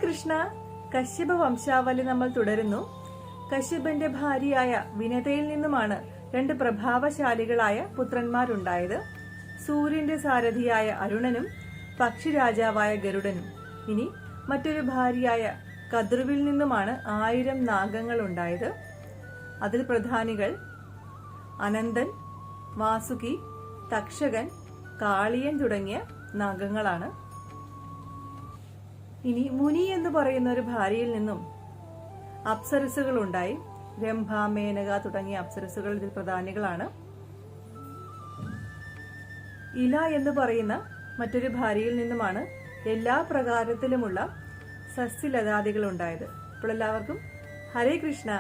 കൃഷ്ണ. കശ്യപ വംശാവലി നമ്മൾ തുടരുന്നു. കശ്യപന്റെ ഭാര്യയായ വിനതയിൽ നിന്നുമാണ് 2 പ്രഭാവശാലികളായ പുത്രന്മാരുണ്ടായത്. സൂര്യന്റെ സാരഥിയായ അരുണനും പക്ഷിരാജാവായ ഗരുഡനും. ഇനി മറ്റൊരു ഭാര്യയായ കദ്രുവിൽ നിന്നുമാണ് 1000 നാഗങ്ങൾ ഉണ്ടായത്. അതിൽ പ്രധാനികൾ അനന്തൻ, വാസുകി, തക്ഷകൻ, കാളിയൻ തുടങ്ങിയ നാഗങ്ങളാണ്. ഇനി മുനി എന്ന് പറയുന്ന ഒരു ഭാര്യയിൽ നിന്നും അപ്സരസുകൾ ഉണ്ടായി. രംഭ, മേനക തുടങ്ങിയ അപ്സരസുകൾ ഇതിൽ പ്രധാനികളാണ്. ഇല എന്ന് പറയുന്ന മറ്റൊരു ഭാര്യയിൽ നിന്നുമാണ് എല്ലാ പ്രകാരത്തിലുമുള്ള സസ്യലതാദികൾ ഉണ്ടായത്. അപ്പോൾ എല്ലാവർക്കും ഹരേ കൃഷ്ണ.